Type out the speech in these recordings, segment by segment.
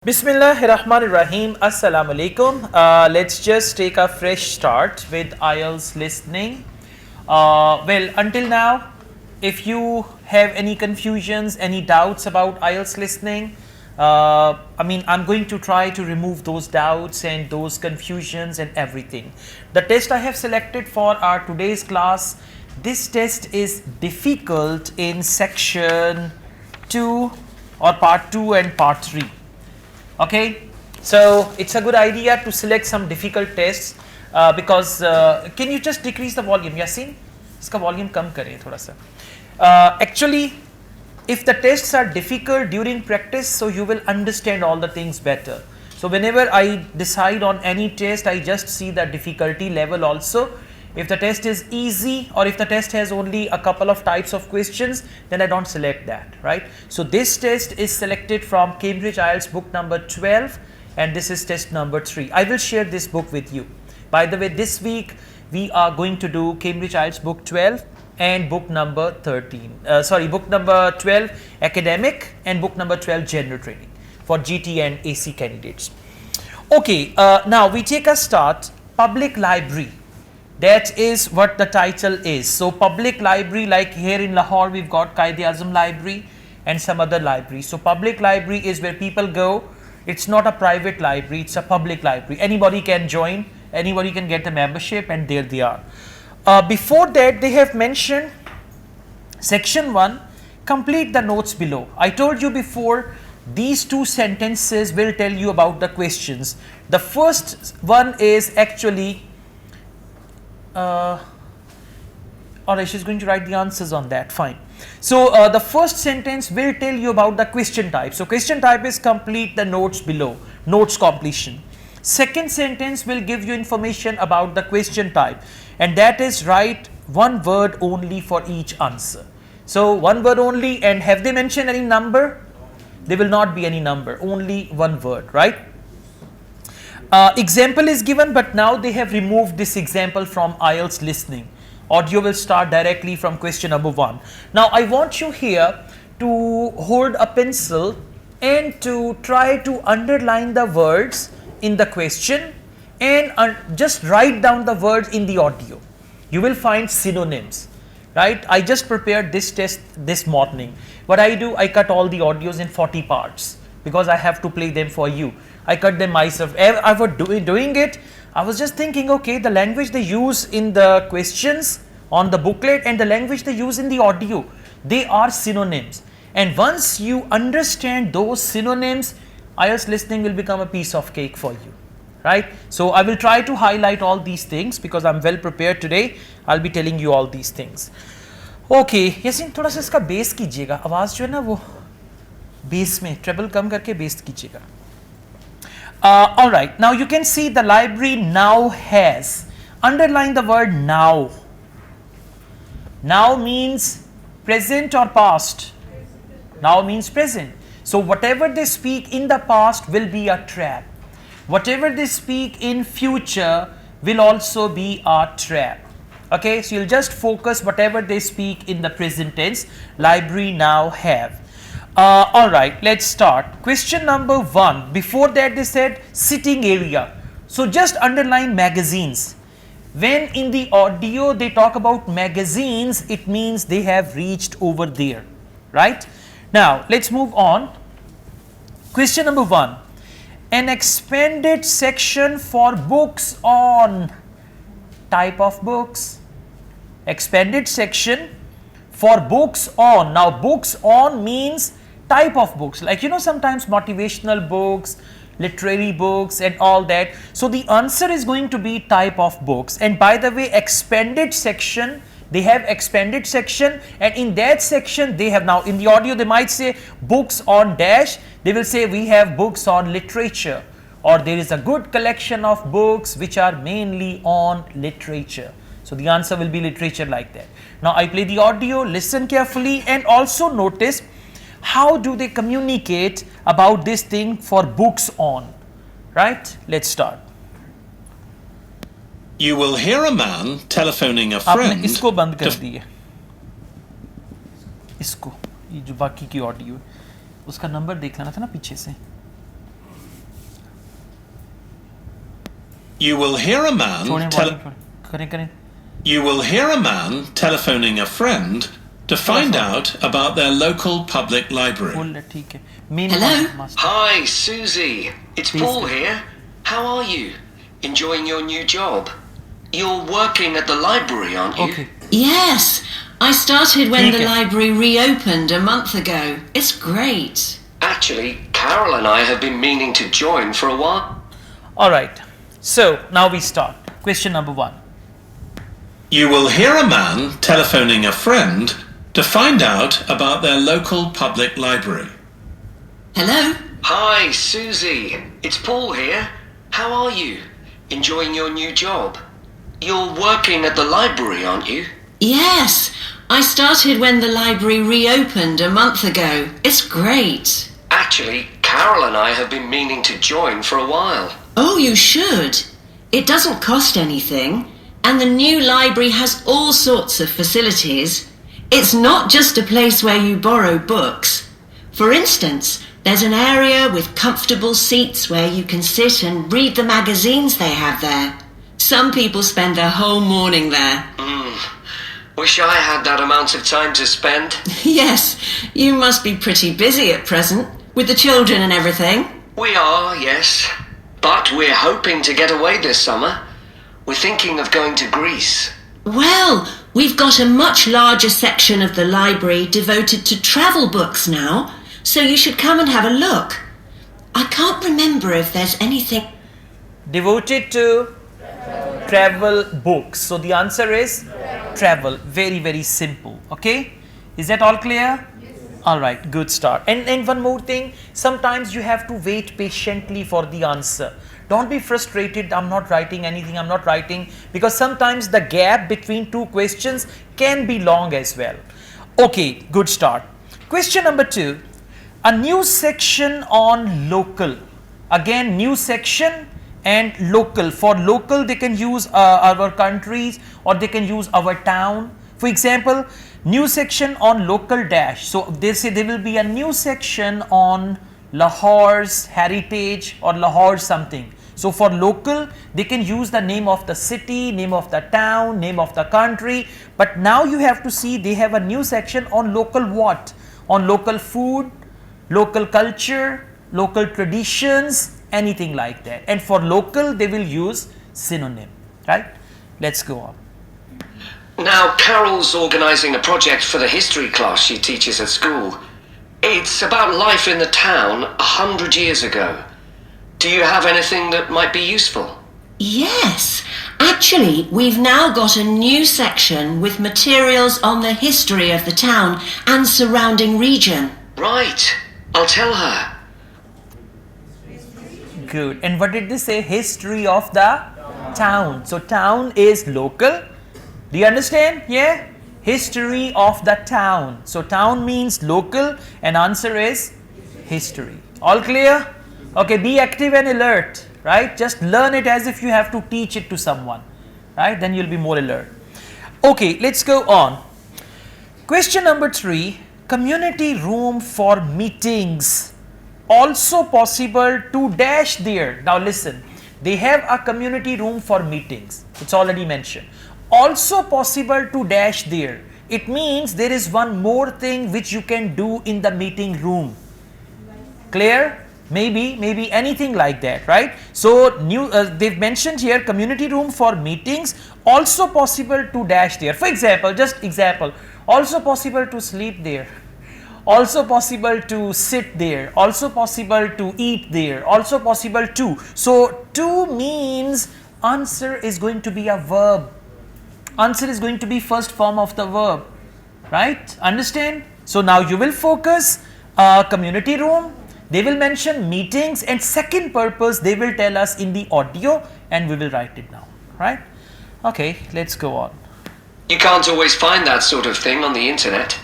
Bismillahirrahmanirrahim. Assalamu alaikum. Let's just take a fresh start with Ielts listening. Well, until now, if you have any confusions, any doubts about Ielts listening, I'm going to try to remove those doubts and those confusions and everything. The test I have selected for our today's class, this test is difficult in section 2 or part 2 and part 3. Okay, so it's a good idea to select some difficult tests because can you just decrease the volume? Yasin, iska volume kam kare thoda sa. Actually, if the tests are difficult during practice, so you will understand all the things better. So whenever I decide on any test, I just see the difficulty level also. If the test is easy or if the test has only a couple of types of questions, then I don't select that, right? So this test is selected from Cambridge IELTS book number 12 and this is test number 3. I will share this book with you. By the way, this week we are going to do Cambridge IELTS book 12 and book number book number 12 academic and book number 12 general training for GT and AC candidates. Okay, now we take a start, public library. That is what the title is. So public library, like here in Lahore, we've got Quaid-e-Azam library and some other library. So public library is where people go. It's not a private library, it's a public library. Anybody can join, anybody can get the membership and there they are. Before that, they have mentioned section 1, complete the notes below. I told you before, these two sentences will tell you about the questions. The first one is actually alright, she's going to write the answers on that, fine. So the first sentence will tell you about the question type. So question type is complete the notes below, notes completion. Second sentence will give you information about the question type and that is write one word only for each answer. So one word only, and have they mentioned any number? There will not be any number, only one word, right? Example is given, but now they have removed this example from IELTS listening. Audio will start directly from question number 1. Now I want you here to hold a pencil and to try to underline the words in the question and just write down the words in the audio. You will find synonyms, right? I just prepared this test this morning. What I do, I cut all the audios in 40 parts because I have to play them for you. I cut them myself. I was doing it. I was just thinking, okay, the language they use in the questions on the booklet and the language they use in the audio, they are synonyms. And once you understand those synonyms, IELTS listening will become a piece of cake for you, right? So I will try to highlight all these things because I'm well prepared today. I'll be telling you all these things. Okay, Yasin, थोड़ा सा इसका base कीजिएगा. आवाज़ जो है ना वो base में ट्रेबल कम करके बेस कीजिएगा. All right, now you can see the library now has, underline the word now. Now means present or past? Now means present. So whatever they speak in the past will be a trap. Whatever they speak in future will also be a trap. Okay, so you'll just focus whatever they speak in the present tense, library now have. Alright, let's start. Question number 1. Before that they said sitting area. So just underline magazines. When in the audio they talk about magazines, it means they have reached over there, right? Now let's move on. Question number 1. An expanded section for books on, type of books. Expanded section for books on. Now books on means type of books, like sometimes motivational books, literary books and all that. So the answer is going to be type of books. And by the way, expanded section, they have expanded section and in that section they have, now in the audio they might say books on dash, they will say we have books on literature, or there is a good collection of books which are mainly on literature. So the answer will be literature, like that. Now I play the audio, listen carefully and also notice how do they communicate about this thing for books on, right? Let's start. You will hear a man telephoning a friend. इसको बंद कर दिए. इसको, ये जो बाकी की audio, उसका नंबर देख लेना था ना पीछे से. You will hear a man You will hear a man telephoning a friend to find out about their local public library. Hello? Hi, Susie. It's Paul here. How are you? Enjoying your new job? You're working at the library, aren't you? Okay. Yes, I started when the library reopened a month ago. It's great. Actually, Carol and I have been meaning to join for a while. All right. So now we start. Question number 1. You will hear a man telephoning a friend to find out about their local public library. Hello? Hi, Susie. It's Paul here. How are you? Enjoying your new job? You're working at the library, aren't you? Yes, I started when the library reopened a month ago. It's great. Actually, Carol and I have been meaning to join for a while. Oh, you should. It doesn't cost anything, and the new library has all sorts of facilities. It's not just a place where you borrow books. For instance, there's an area with comfortable seats where you can sit and read the magazines they have there. Some people spend their whole morning there. Wish I had that amount of time to spend. Yes, you must be pretty busy at present, with the children and everything. We are, yes. But we're hoping to get away this summer. We're thinking of going to Greece. Well, we've got a much larger section of the library devoted to travel books now, so you should come and have a look. I can't remember if there's anything devoted to travel books. So the answer is travel. Very, very simple. Okay? Is that all clear? Yes. All right. Good start. And one more thing. Sometimes you have to wait patiently for the answer. Don't be frustrated. I'm not writing anything. I'm not writing. Because sometimes the gap between two questions can be long as well. Okay. Good start. Question number 2. A new section on local. Again, new section and local. For local, they can use our countries, or they can use our town. For example, new section on local dash. So they say there will be a new section on Lahore's heritage or Lahore something. So for local, they can use the name of the city, name of the town, name of the country. But now you have to see they have a new section on local what? On local food, local culture, local traditions, anything like that. And for local, they will use synonym, right? Let's go on. Now, Carol's organising a project for the history class she teaches at school. It's about life in the town 100 years ago. Do you have anything that might be useful? Yes, actually, we've now got a new section with materials on the history of the town and surrounding region. Right, I'll tell her. Good. And what did they say? History of the town. So town is local. Do you understand? Yeah. History of the town. So town means local, and answer is history. All clear? Okay. Be active and alert. Right. Just learn it as if you have to teach it to someone. Right. Then you'll be more alert. Okay. Let's go on. Question number 3. Community room for meetings. Also possible to dash there. Now listen, they have a community room for meetings. It's already mentioned. Also possible to dash there. It means there is one more thing which you can do in the meeting room. Clear? Maybe anything like that, right? So they've mentioned here community room for meetings. Also possible to dash there. For example, just example. Also possible to sleep there. Also possible to sit there, also possible to eat there, also possible to. So to means answer is going to be a verb. Answer is going to be first form of the verb, right? Understand? So now you will focus community room. They will mention meetings, and second purpose they will tell us in the audio, and we will write it down, right? Okay, let's go on. You can't always find that sort of thing on the internet.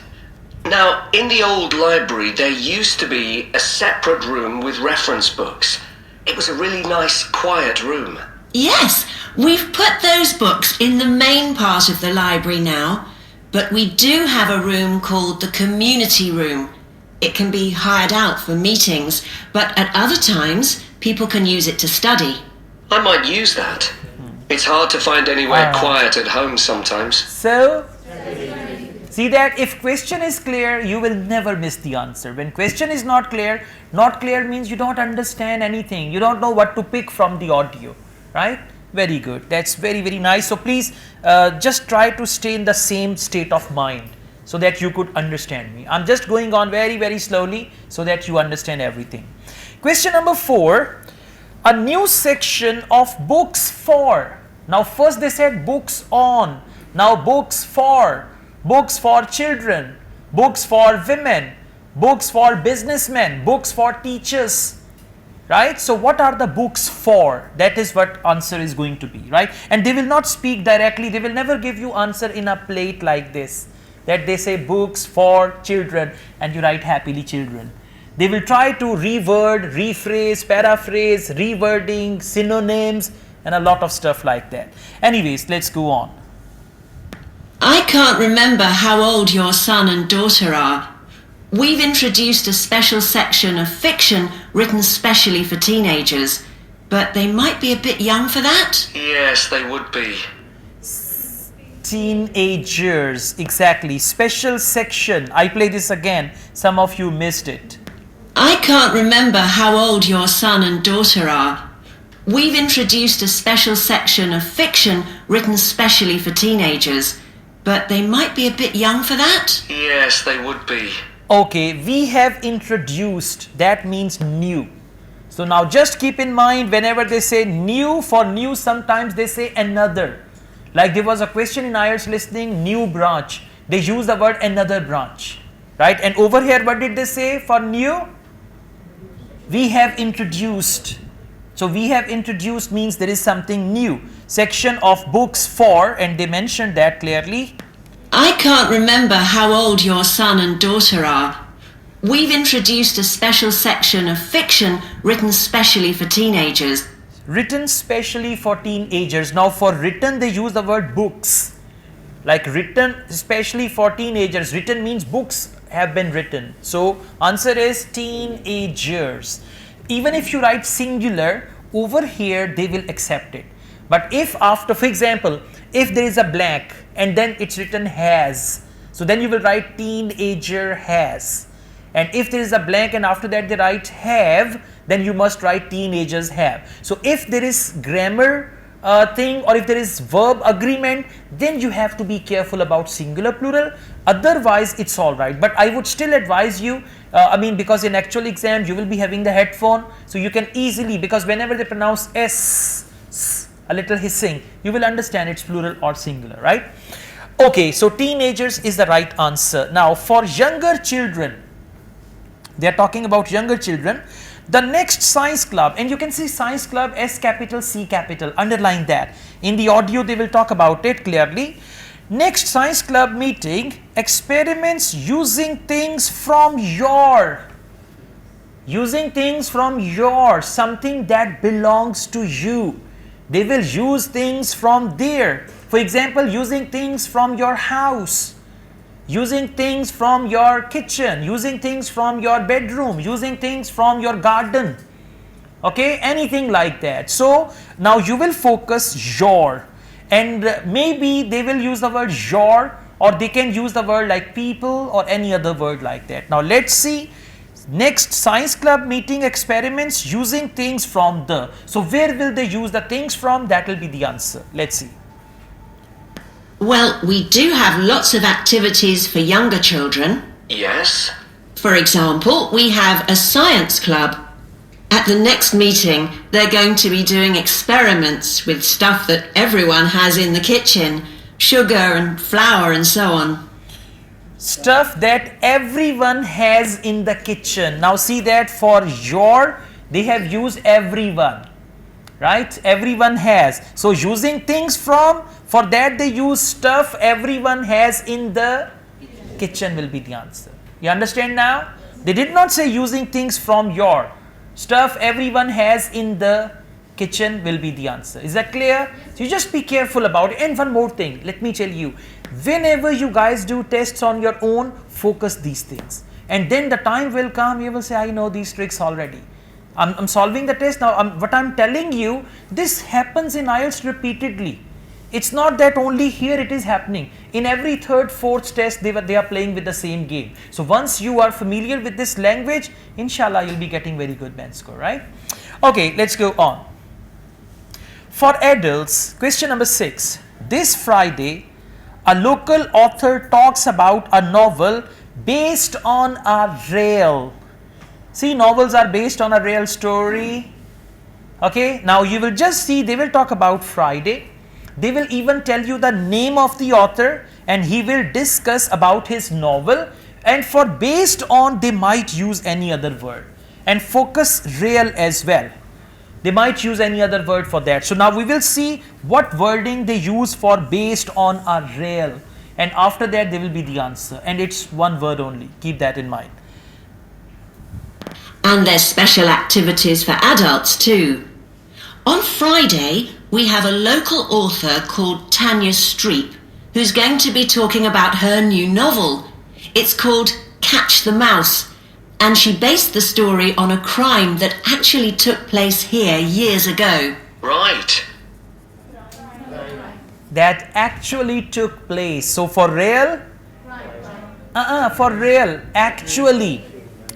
Now, in the old library, there used to be a separate room with reference books. It was a really nice, quiet room. Yes, we've put those books in the main part of the library now, but we do have a room called the community room. It can be hired out for meetings, but at other times, people can use it to study. I might use that. It's hard to find anywhere quiet at home sometimes. So, see that if question is clear, you will never miss the answer. When question is not clear means you don't understand anything. You don't know what to pick from the audio, right? Very good. That's very, very nice. So, please just try to stay in the same state of mind so that you could understand me. I'm just going on very, very slowly so that you understand everything. Question number 4. A new section of books for. Now first they said books on. Now books for children, books for women, books for businessmen, books for teachers. Right? So what are the books for? That is what answer is going to be, right? And they will not speak directly. They will never give you answer in a plate like this, that they say books for children and you write happily children. They will try to reword, rephrase, paraphrase, rewording, synonyms and a lot of stuff like that. Anyways, let's go on. I can't remember how old your son and daughter are. We've introduced a special section of fiction written specially for teenagers, but they might be a bit young for that. Yes, they would be. Teenagers, exactly. Special section. I play this again. Some of you missed it. I can't remember how old your son and daughter are. We've introduced a special section of fiction written specially for teenagers, but they might be a bit young for that. Yes, they would be. Okay, we have introduced, that means new. So now just keep in mind whenever they say new, for new sometimes they say another. Like there was a question in Ielts listening, new branch. They use the word another branch, right? And over here what did they say for new? We have introduced. So we have introduced means there is something new. Section of books for, and they mentioned that clearly. I can't remember how old your son and daughter are. We've introduced a special section of fiction written specially for teenagers. Written specially for teenagers. Now for written they use the word books. Like written especially for teenagers. Written means books have been written. So answer is teenagers. Even if you write singular, over here they will accept it. But if after, for example, if there is a blank and then it's written has, so then you will write teenager has. And if there is a blank and after that they write have, then you must write teenagers have. So if there is grammar thing or if there is verb agreement, then you have to be careful about singular plural. Otherwise it's all right. But I would still advise you, because in actual exam you will be having the headphone, so you can easily, because whenever they pronounce s, a little hissing, you will understand it's plural or singular, right? Okay, so teenagers is the right answer. Now for younger children, they are talking about younger children. The next science club, and you can see science club S capital C capital, underline that. In the audio they will talk about it clearly. Next science club meeting, experiments using things from your, something that belongs to you. They will use things from there. For example, using things from your house, using things from your kitchen, using things from your bedroom, using things from your garden, okay, anything like that. So now you will focus your, and maybe they will use the word your, or they can use the word like people or any other word like that. Now let's see. Next science club meeting, experiments using things from the. So where will they use the things from? That will be the answer. Let's see. Well, we do have lots of activities for younger children. Yes? For example, we have a science club. At the next meeting, they're going to be doing experiments with stuff that everyone has in the kitchen, sugar and flour and so on. Stuff that everyone has in the kitchen. Now see that for your, they have used everyone, right? Everyone has. So using things from, for that they use stuff everyone has in the kitchen will be the answer. You understand now? They did not say using things from your. Stuff everyone has in the kitchen will be the answer. Is that clear? So you just be careful about it. And one more thing, let me tell you, whenever you guys do tests on your own, focus these things. And then the time will come, you will say, I know these tricks already. I'm solving the test now. What I'm telling you, this happens in IELTS repeatedly. It's not that only here it is happening. In every third, fourth test, they are playing with the same game. So once you are familiar with this language, inshallah, you'll be getting very good band score, right? Okay, let's go on. For adults, question number 6. This Friday, a local author talks about a novel based on a real. See, novels are based on a real story. Okay, now you will just see, they will talk about Friday. They will even tell you the name of the author and he will discuss about his novel, and for based on they might use any other word, and focus real as well. They might use any other word for that. So now we will see what wording they use for based on a real, and after that there will be the answer, and it's one word only. Keep that in mind. And there's special activities for adults too. On Friday, we have a local author called Tanya Streep who's going to be talking about her new novel. It's called Catch the Mouse, and she based the story on a crime that actually took place here years ago. Right. That actually took place. So for real? For real, actually.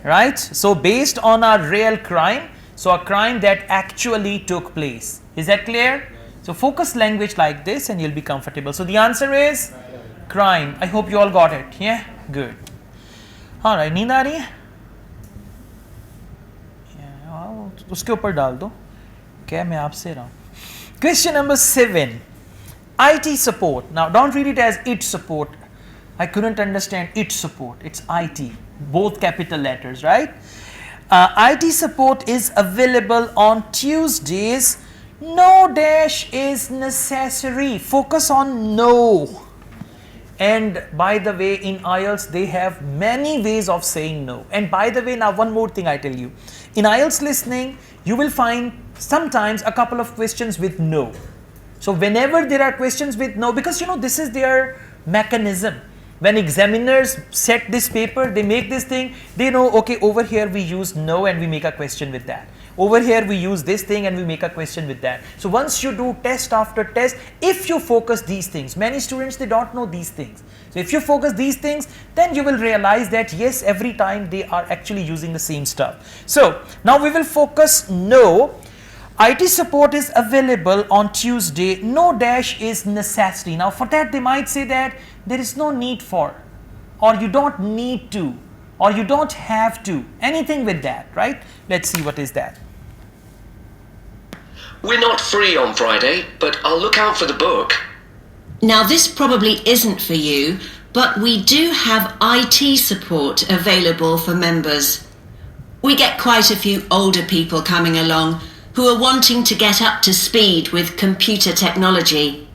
Right? So based on a real crime, so a crime that actually took place. Is that clear? So focus language like this and you'll be comfortable. So the answer is crime. I hope you all got it. Yeah? Good. Alright, नींद आ रही है? उसके ऊपर डाल दो. क्या मैं आपसे रहा हूँ. Question number 7. IT support. Now don't read it as it support. I couldn't understand it support. It's IT. Both capital letters, right? IT support is available on Tuesdays. No dash is necessary. Focus on no. And by the way, in IELTS, they have many ways of saying no. And by the way, now one more thing I tell you. In IELTS listening, you will find sometimes a couple of questions with no. So whenever there are questions with no, because you know, this is their mechanism. When examiners set this paper, they make this thing, they know, okay, over here we use no and we make a question with that. Over here we use this thing and we make a question with that. So once you do test after test, if you focus these things, many students, they don't know these things. So if you focus these things, then you will realize that yes, every time they are actually using the same stuff. So now we will focus no. IT support is available on Tuesday. No dash is necessary. Now for that they might say that there is no need for, or you don't need to, or you don't have to, anything with that, right? Let's see what is that. We're not free on Friday, but I'll look out for the book. Now this probably isn't for you, but we do have IT support available for members. We get quite a few older people coming along who are wanting to get up to speed with computer technology.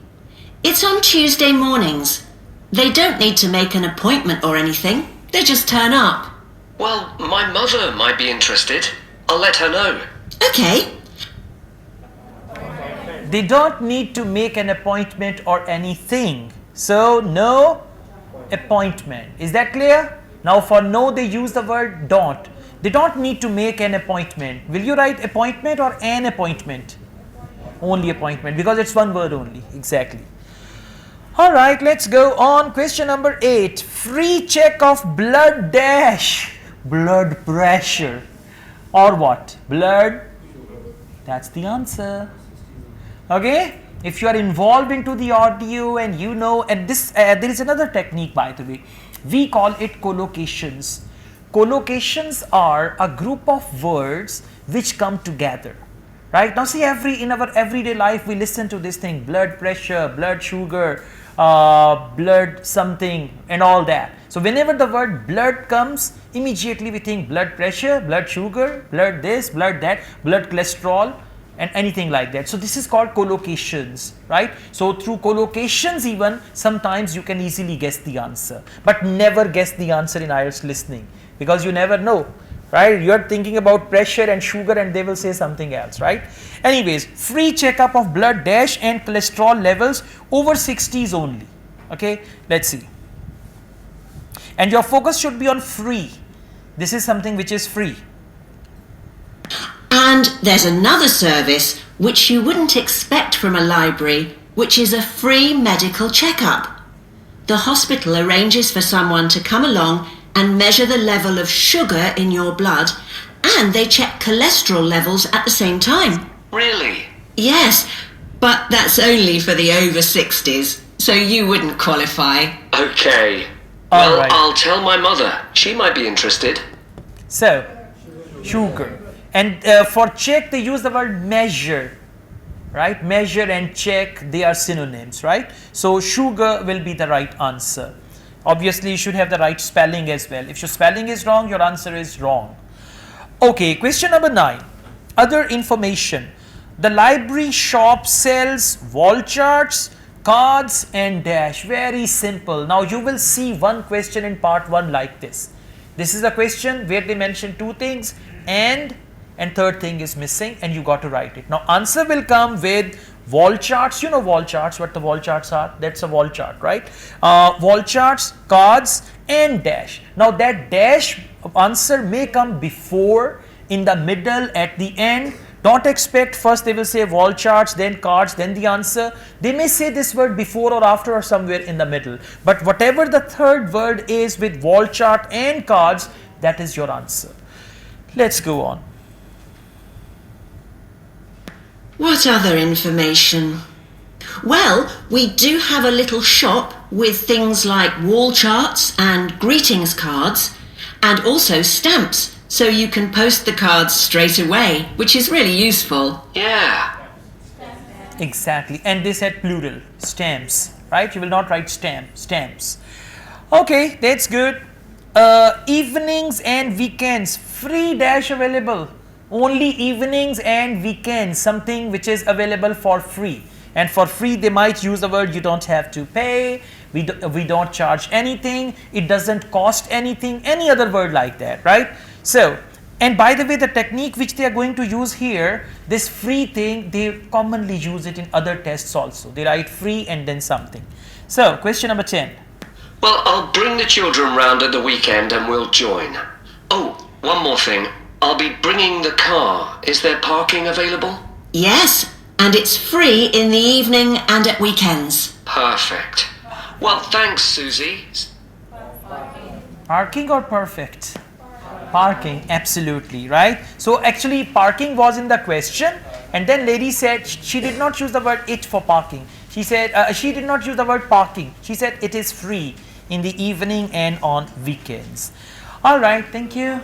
It's on Tuesday mornings. They don't need to make an appointment or anything. They just turn up. Well, my mother might be interested. I'll let her know. Okay. They don't need to make an appointment or anything. So no appointment. Is that clear? Now for no, they use the word don't. They don't need to make an appointment. Will you write appointment or an appointment? Only appointment, because it's one word only. Exactly. Alright, let's go on. Question number 8. Free check of blood dash. Blood pressure. Or what? Blood. That's the answer. Okay. If you are involved into the audio and you know, and this there is another technique by the way. We call it collocations. Collocations are a group of words which come together. Right? Now see, in our everyday life we listen to this thing, blood pressure, blood sugar, blood something and all that. So whenever the word blood comes, immediately we think blood pressure, blood sugar, blood this, blood that, blood cholesterol and anything like that. So this is called collocations, right? So through collocations even, sometimes you can easily guess the answer, but never guess the answer in IELTS listening, because you never know, right? You are thinking about pressure and sugar and they will say something else, right? Anyways, free checkup of blood dash and cholesterol levels over 60s only. Okay, let's see. And your focus should be on free. This is something which is free. And there's another service which you wouldn't expect from a library, which is a free medical checkup. The hospital arranges for someone to come along and measure the level of sugar in your blood, and they check cholesterol levels at the same time. Really? Yes, but that's only for the over 60s, so you wouldn't qualify. Okay. All Well, right. I'll tell my mother. She might be interested. So, sugar. And for check, they use the word measure, right? Measure and check, they are synonyms, right? So, sugar will be the right answer. Obviously, you should have the right spelling as well. If your spelling is wrong, your answer is wrong. Okay, question number 9. Other information. The library shop sells wall charts, cards and dash. Very simple. Now, you will see one question in part 1 like this. This is a question where they mention two things and third thing is missing and you got to write it. Now, answer will come with wall charts. You know wall charts, what the wall charts are? That's a wall chart, right? Wall charts, cards and dash. Now, that dash answer may come before, in the middle, at the end. Don't expect first they will say wall charts, then cards, then the answer. They may say this word before or after or somewhere in the middle. But whatever the third word is with wall chart and cards, that is your answer. Let's go on. What other information? Well, we do have a little shop with things like wall charts and greetings cards, and also stamps, so you can post the cards straight away, which is really useful. Yeah. Exactly. And they said plural, stamps, right? You will not write stamps. Okay, that's good. Evenings and weekends, free dash available. Only evenings and weekends, something which is available for free. And for free, they might use the word you don't have to pay, we don't charge anything, it doesn't cost anything, any other word like that, right? So, and by the way, the technique which they are going to use here, this free thing, they commonly use it in other tests also. They write free and then something. So, question number 10. Well, I'll bring the children round at the weekend and we'll join. Oh, one more thing. I'll be bringing the car. Is there parking available? Yes, and it's free in the evening and at weekends. Perfect. Well, thanks, Susie. Parking or perfect? Parking, absolutely, right? So actually parking was in the question and then lady said she did not use the word it for parking. She said she did not use the word parking. She said it is free in the evening and on weekends. All right, thank you.